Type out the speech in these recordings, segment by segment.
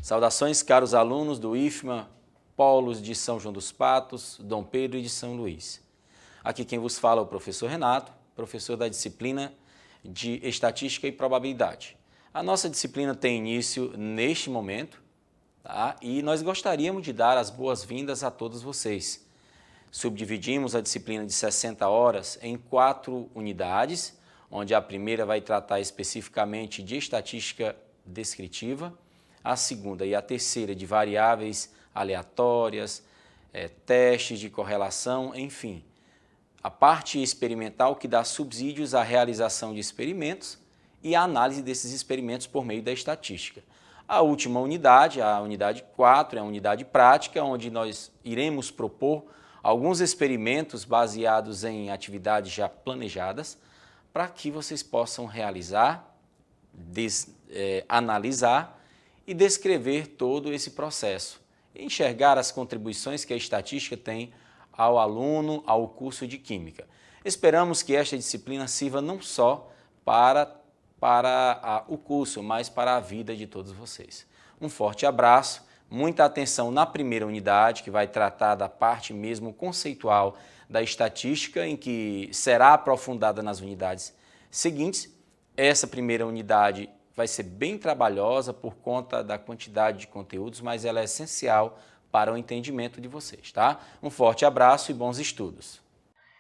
Saudações, caros alunos do IFMA, Polos de São João dos Patos, Dom Pedro e de São Luís. Aqui quem vos fala é o professor Renato, professor da disciplina de Estatística e Probabilidade. A nossa disciplina tem início neste momento, tá? E nós gostaríamos de dar as boas-vindas a todos vocês. Subdividimos a disciplina de 60 horas em 4 unidades, onde a primeira vai tratar especificamente de estatística descritiva, a segunda e a terceira de variáveis aleatórias, testes de correlação, enfim. A parte experimental que dá subsídios à realização de experimentos e a análise desses experimentos por meio da estatística. A última unidade, a unidade 4, é a unidade prática, onde nós iremos propor alguns experimentos baseados em atividades já planejadas para que vocês possam realizar, analisar e descrever todo esse processo. Enxergar as contribuições que a estatística tem ao aluno, ao curso de Química. Esperamos que esta disciplina sirva não só para o curso, mas para a vida de todos vocês. Um forte abraço, muita atenção na primeira unidade, que vai tratar da parte mesmo conceitual da estatística, em que será aprofundada nas unidades seguintes. Essa primeira unidade vai ser bem trabalhosa por conta da quantidade de conteúdos, mas ela é essencial para o entendimento de vocês, tá? Um forte abraço e bons estudos.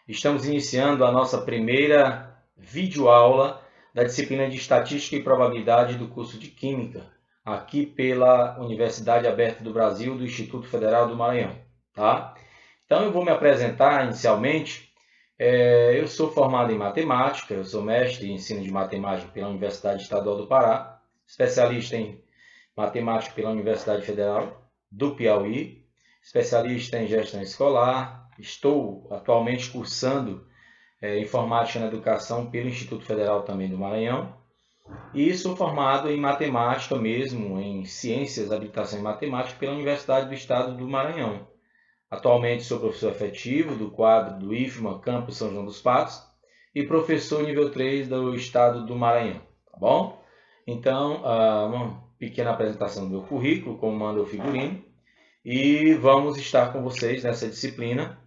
Estamos iniciando a nossa primeira videoaula da disciplina de Estatística e Probabilidade do curso de Química, aqui pela Universidade Aberta do Brasil, do Instituto Federal do Maranhão, tá? Então eu vou me apresentar inicialmente. Eu sou formado em matemática, eu sou mestre em ensino de matemática pela Universidade Estadual do Pará, especialista em matemática pela Universidade Federal do Piauí, especialista em gestão escolar. Estou atualmente cursando informática na educação pelo Instituto Federal também do Maranhão e sou formado em matemática mesmo, em ciências, habilitação em matemática pela Universidade do Estado do Maranhão. Atualmente sou professor efetivo do quadro do IFMA Campus São João dos Patos e professor nível 3 do Estado do Maranhão, tá bom? Então, uma pequena apresentação do meu currículo, como manda o figurino, e vamos estar com vocês nessa disciplina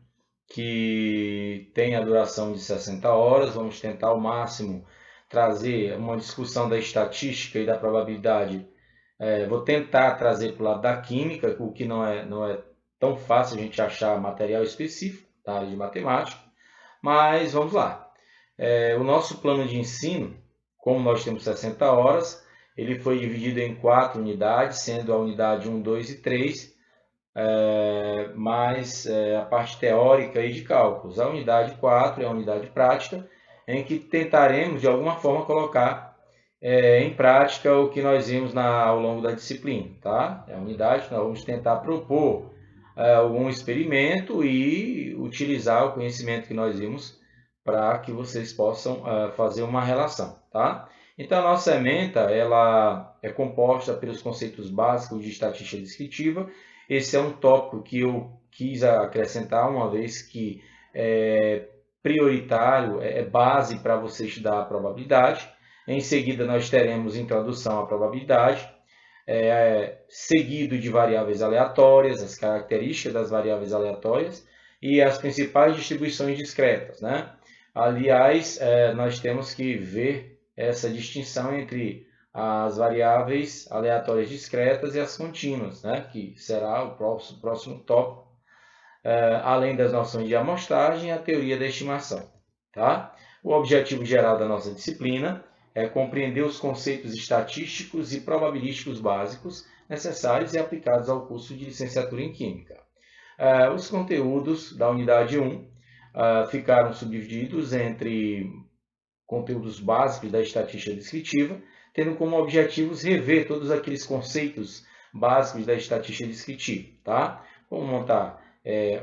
que tem a duração de 60 horas. Vamos tentar ao máximo trazer uma discussão da estatística e da probabilidade. Vou tentar trazer para o lado da química, o que não é tão fácil a gente achar material específico da área de matemática, mas vamos lá. O nosso plano de ensino, como nós temos 60 horas, ele foi dividido em 4 unidades, sendo a unidade 1, 2 e 3, mais a parte teórica e de cálculos. A unidade 4 é a unidade prática, em que tentaremos de alguma forma colocar em prática o que nós vimos ao longo da disciplina, tá? É a unidade que nós vamos tentar propor algum experimento e utilizar o conhecimento que nós vimos para que vocês possam fazer uma relação, tá? Então, a nossa ementa ela é composta pelos conceitos básicos de estatística descritiva. Esse é um tópico que eu quis acrescentar, uma vez que é prioritário, é base para você estudar a probabilidade. Em seguida, nós teremos introdução à probabilidade, seguido de variáveis aleatórias, as características das variáveis aleatórias e as principais distribuições discretas, né? Aliás, nós temos que ver essa distinção entre as variáveis aleatórias discretas e as contínuas, né? Que será o próximo tópico, além das noções de amostragem e a teoria da estimação, tá? O objetivo geral da nossa disciplina é compreender os conceitos estatísticos e probabilísticos básicos necessários e aplicados ao curso de licenciatura em Química. Os conteúdos da unidade 1 ficaram subdivididos entre conteúdos básicos da estatística descritiva, tendo como objetivos rever todos aqueles conceitos básicos da estatística descritiva, tá? Como montar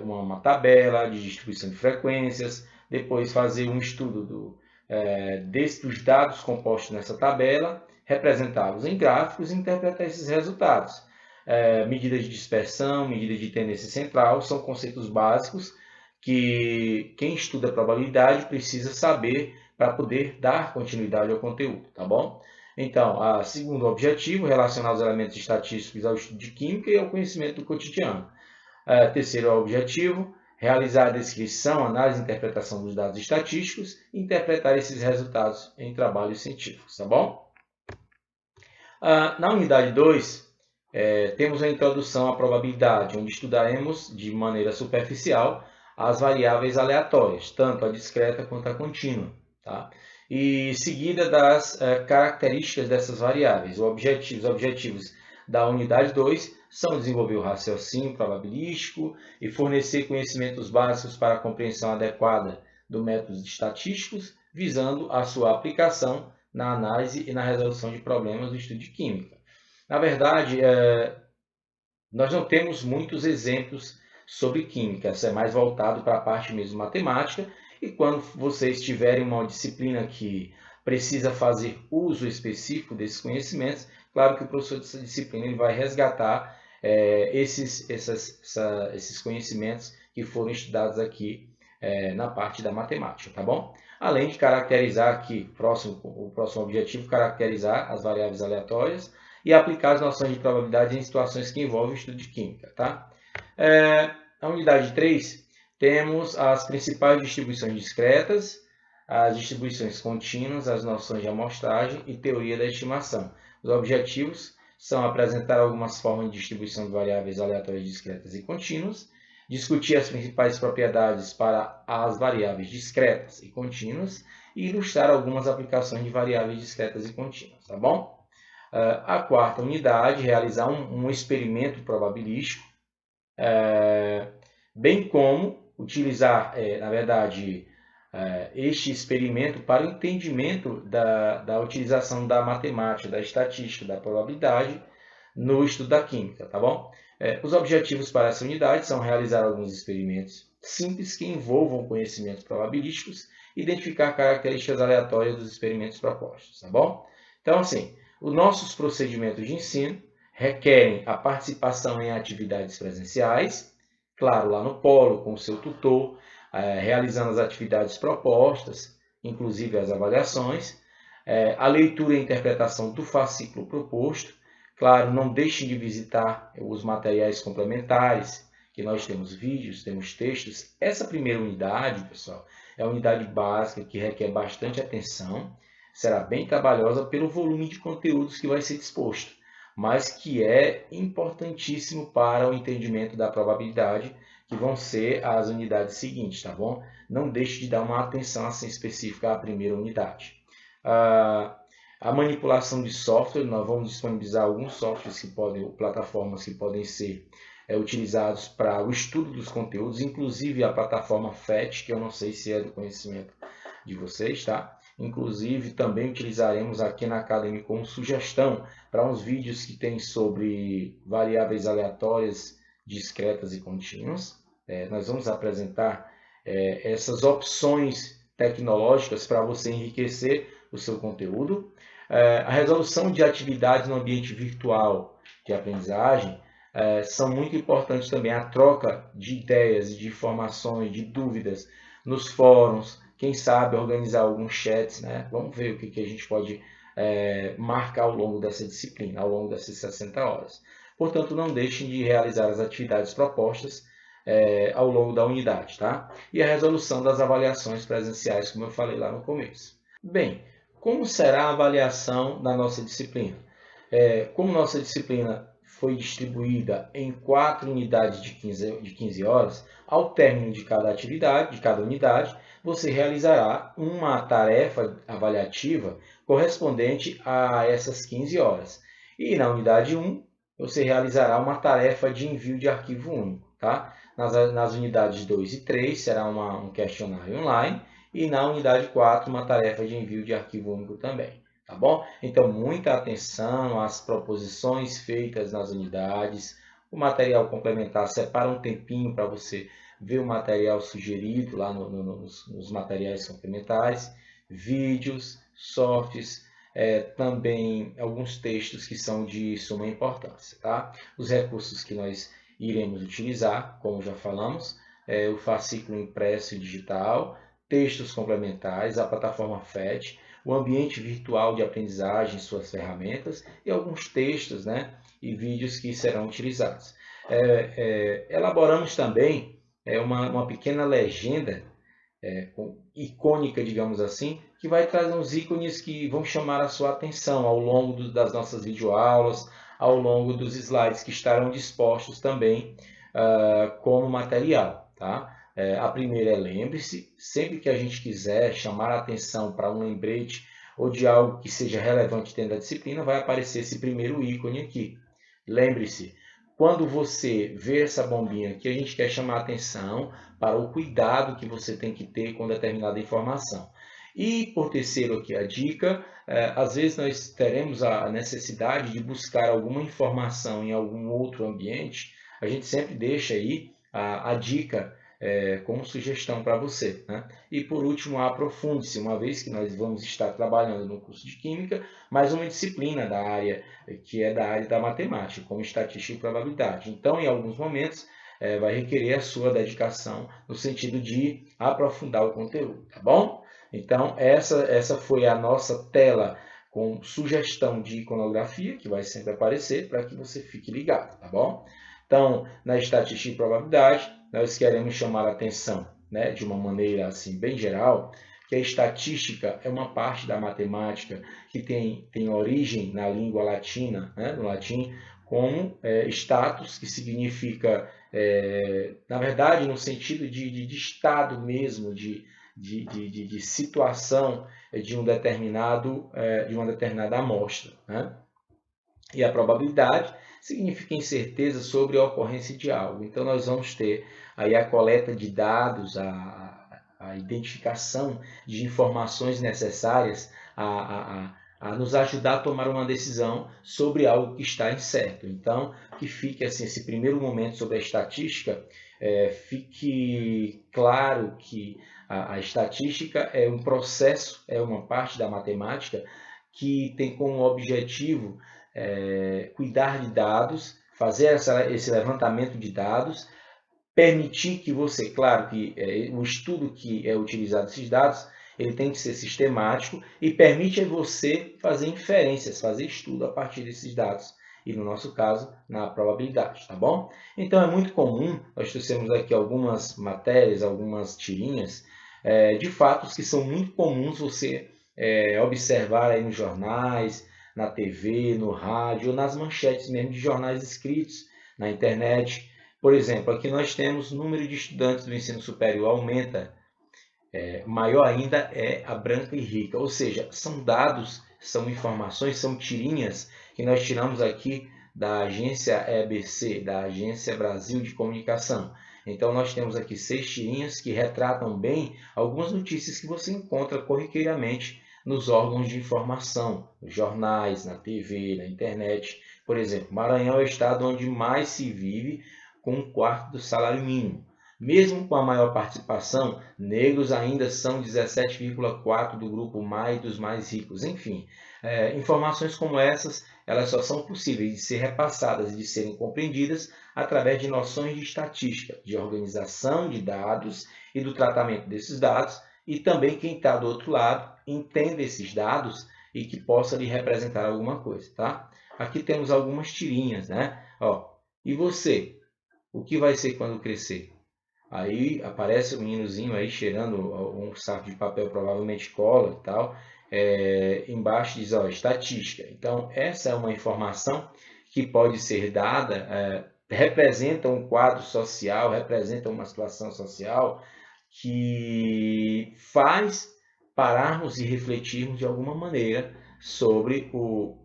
uma tabela de distribuição de frequências, depois fazer um estudo dos dados compostos nessa tabela, representá-los em gráficos e interpretar esses resultados. Medida de dispersão, medida de tendência central, são conceitos básicos que quem estuda probabilidade precisa saber para poder dar continuidade ao conteúdo, tá bom? Então, a segundo objetivo, relacionar os elementos estatísticos ao estudo de química e ao conhecimento do cotidiano. Terceiro objetivo, realizar a descrição, análise e interpretação dos dados estatísticos e interpretar esses resultados em trabalhos científicos, tá bom? Na unidade 2, temos a introdução à probabilidade, onde estudaremos de maneira superficial as variáveis aleatórias, tanto a discreta quanto a contínua, tá? E seguida das características dessas variáveis. Os objetivos da unidade 2 são desenvolver o raciocínio probabilístico e fornecer conhecimentos básicos para a compreensão adequada dos métodos estatísticos, visando a sua aplicação na análise e na resolução de problemas do estudo de química. Na verdade, nós não temos muitos exemplos sobre química, isso é mais voltado para a parte mesmo matemática, e quando vocês tiverem uma disciplina que precisa fazer uso específico desses conhecimentos, claro que o professor dessa disciplina ele vai resgatar esses conhecimentos que foram estudados aqui na parte da matemática, tá bom? Além de caracterizar aqui, o próximo objetivo, caracterizar as variáveis aleatórias e aplicar as noções de probabilidade em situações que envolvem o estudo de química, tá? Na unidade 3, temos as principais distribuições discretas, as distribuições contínuas, as noções de amostragem e teoria da estimação. Os objetivos são apresentar algumas formas de distribuição de variáveis aleatórias discretas e contínuas, discutir as principais propriedades para as variáveis discretas e contínuas e ilustrar algumas aplicações de variáveis discretas e contínuas, tá bom? A quarta unidade, realizar um experimento probabilístico, bem como utilizar, na verdade, este experimento para o entendimento da utilização da matemática, da estatística, da probabilidade no estudo da química, tá bom? Os objetivos para essa unidade são realizar alguns experimentos simples que envolvam conhecimentos probabilísticos e identificar características aleatórias dos experimentos propostos, tá bom? Então, assim, os nossos procedimentos de ensino requerem a participação em atividades presenciais, claro, lá no polo, com o seu tutor, realizando as atividades propostas, inclusive as avaliações, a leitura e interpretação do fascículo proposto. Claro, não deixem de visitar os materiais complementares, que nós temos vídeos, temos textos. Essa primeira unidade, pessoal, é a unidade básica que requer bastante atenção, será bem trabalhosa pelo volume de conteúdos que vai ser disposto, mas que é importantíssimo para o entendimento da probabilidade, que vão ser as unidades seguintes, tá bom? Não deixe de dar uma atenção assim específica à primeira unidade. A manipulação de software, nós vamos disponibilizar alguns softwares plataformas que podem ser utilizados para o estudo dos conteúdos, inclusive a plataforma PhET, que eu não sei se é do conhecimento de vocês, tá? Inclusive, também utilizaremos aqui na Academy como sugestão para uns vídeos que tem sobre variáveis aleatórias, discretas e contínuas. Nós vamos apresentar essas opções tecnológicas para você enriquecer o seu conteúdo. A resolução de atividades no ambiente virtual de aprendizagem são muito importantes também. A troca de ideias, de informações, de dúvidas nos fóruns, quem sabe organizar alguns chats, né? Vamos ver o que a gente pode marcar ao longo dessa disciplina, ao longo dessas 60 horas. Portanto, não deixem de realizar as atividades propostas ao longo da unidade, tá? E a resolução das avaliações presenciais, como eu falei lá no começo. Bem, como será a avaliação da nossa disciplina? Como nossa disciplina foi distribuída em 4 unidades de 15 horas, ao término de cada atividade, de cada unidade, você realizará uma tarefa avaliativa correspondente a essas 15 horas. E na unidade 1, você realizará uma tarefa de envio de arquivo único, tá? Nas unidades 2 e 3 será um questionário online e na unidade 4 uma tarefa de envio de arquivo único também, tá bom? Então, muita atenção às proposições feitas nas unidades. O material complementar, separa um tempinho para você ver o material sugerido lá nos materiais complementares, vídeos, softwares, também alguns textos que são de suma importância, tá? Os recursos que nós iremos utilizar, como já falamos, o fascículo impresso e digital, textos complementares, a plataforma PhET, o ambiente virtual de aprendizagem, suas ferramentas e alguns textos, né, e vídeos que serão utilizados. Elaboramos também uma pequena legenda icônica, digamos assim, que vai trazer uns ícones que vão chamar a sua atenção ao longo das nossas videoaulas, ao longo dos slides que estarão dispostos também como material. Tá? A primeira é lembre-se, sempre que a gente quiser chamar a atenção para um lembrete ou de algo que seja relevante dentro da disciplina, vai aparecer esse primeiro ícone aqui. Lembre-se, quando você vê essa bombinha aqui, a gente quer chamar a atenção para o cuidado que você tem que ter com determinada informação. E, por terceiro aqui, a dica, às vezes nós teremos a necessidade de buscar alguma informação em algum outro ambiente, a gente sempre deixa aí a dica como sugestão para você. Né? E, por último, aprofunde-se, uma vez que nós vamos estar trabalhando no curso de Química, mais uma disciplina da área, que é da área da matemática, como estatística e probabilidade. Então, em alguns momentos, vai requerer a sua dedicação no sentido de aprofundar o conteúdo, tá bom? Então, essa foi a nossa tela com sugestão de iconografia, que vai sempre aparecer para que você fique ligado, tá bom? Então, na estatística e probabilidade, nós queremos chamar a atenção, né, de uma maneira assim bem geral, que a estatística é uma parte da matemática que tem origem na língua latina, né, no latim, como status, que significa, na verdade, no sentido de estado mesmo, de situação de uma determinada amostra. Né? E a probabilidade significa incerteza sobre a ocorrência de algo. Então, nós vamos ter aí a coleta de dados, a identificação de informações necessárias a nos ajudar a tomar uma decisão sobre algo que está incerto. Então, que fique assim, esse primeiro momento sobre a estatística, fique claro que a estatística é um processo, é uma parte da matemática que tem como objetivo cuidar de dados, fazer esse levantamento de dados, permitir que você, claro que o estudo que é utilizado desses dados, ele tem que ser sistemático e permite a você fazer inferências, fazer estudo a partir desses dados. E no nosso caso, na probabilidade, tá bom? Então é muito comum, nós trouxemos aqui algumas matérias, algumas tirinhas, de fatos que são muito comuns você observar aí nos jornais, na TV, no rádio, ou nas manchetes mesmo de jornais escritos, na internet. Por exemplo, aqui nós temos o número de estudantes do ensino superior aumenta. Maior ainda é a branca e rica, ou seja, são dados, são informações, são tirinhas que nós tiramos aqui da agência EBC, da Agência Brasil de Comunicação. Então, nós temos aqui 6 tirinhas que retratam bem algumas notícias que você encontra corriqueiramente nos órgãos de informação, nos jornais, na TV, na internet. Por exemplo, Maranhão é o estado onde mais se vive com 1/4 do salário mínimo. Mesmo com a maior participação, negros ainda são 17,4% do grupo mais dos mais ricos. Enfim, informações como essas, elas só são possíveis de ser repassadas e de serem compreendidas através de noções de estatística, de organização de dados e do tratamento desses dados, e também quem está do outro lado entenda esses dados e que possa lhe representar alguma coisa, tá? Aqui temos algumas tirinhas, né? E você? O que vai ser quando crescer? Aí aparece um meninozinho aí cheirando um saco de papel, provavelmente cola e tal. Embaixo diz, estatística. Então, essa é uma informação que pode ser dada, representa um quadro social, representa uma situação social que faz pararmos e refletirmos de alguma maneira sobre o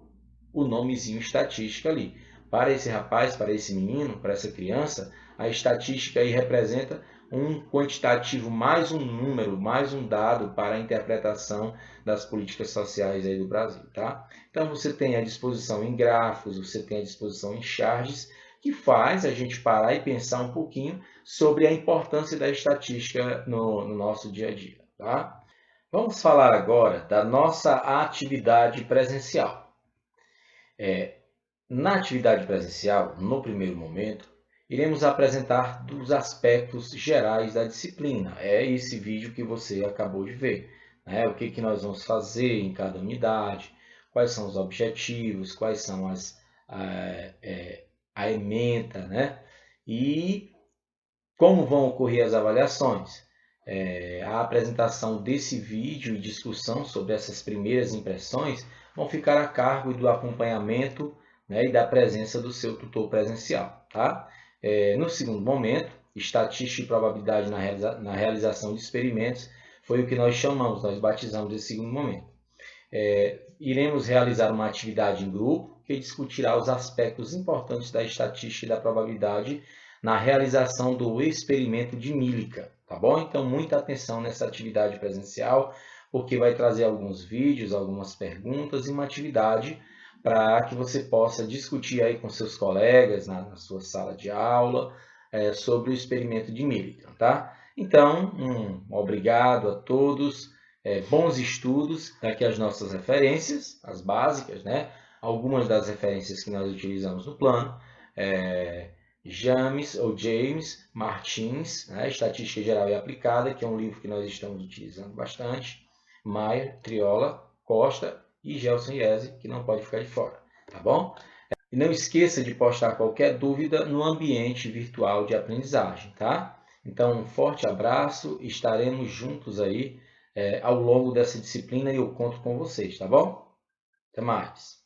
nomezinho estatística ali. Para esse rapaz, para esse menino, para essa criança, a estatística aí representa um quantitativo, mais um número, mais um dado para a interpretação das políticas sociais aí do Brasil, tá? Então você tem à disposição em gráficos, você tem à disposição em charts, que faz a gente parar e pensar um pouquinho sobre a importância da estatística no nosso dia a dia, tá? Vamos falar agora da nossa atividade presencial. Na atividade presencial, no primeiro momento, iremos apresentar dos aspectos gerais da disciplina. É esse vídeo que você acabou de ver. né? O que nós vamos fazer em cada unidade, quais são os objetivos, quais são a ementa, né? E como vão ocorrer as avaliações. A apresentação desse vídeo e discussão sobre essas primeiras impressões vão ficar a cargo do acompanhamento, né, e da presença do seu tutor presencial. Tá? No segundo momento, estatística e probabilidade na realização de experimentos foi o que nós chamamos, nós batizamos esse segundo momento. Iremos realizar uma atividade em grupo que discutirá os aspectos importantes da estatística e da probabilidade na realização do experimento de Millikan, tá bom? Então, muita atenção nessa atividade presencial, porque vai trazer alguns vídeos, algumas perguntas e uma atividade para que você possa discutir aí com seus colegas na sua sala de aula sobre o experimento de Millikan, tá? Então, obrigado a todos, bons estudos. Aqui as nossas referências, as básicas, né? Algumas das referências que nós utilizamos no plano. James Martins, né? Estatística Geral e Aplicada, que é um livro que nós estamos utilizando bastante. Maier, Triola, Costa e Gelson Iese, que não pode ficar de fora, tá bom? E não esqueça de postar qualquer dúvida no ambiente virtual de aprendizagem, tá? Então, um forte abraço, estaremos juntos aí ao longo dessa disciplina e eu conto com vocês, tá bom? Até mais!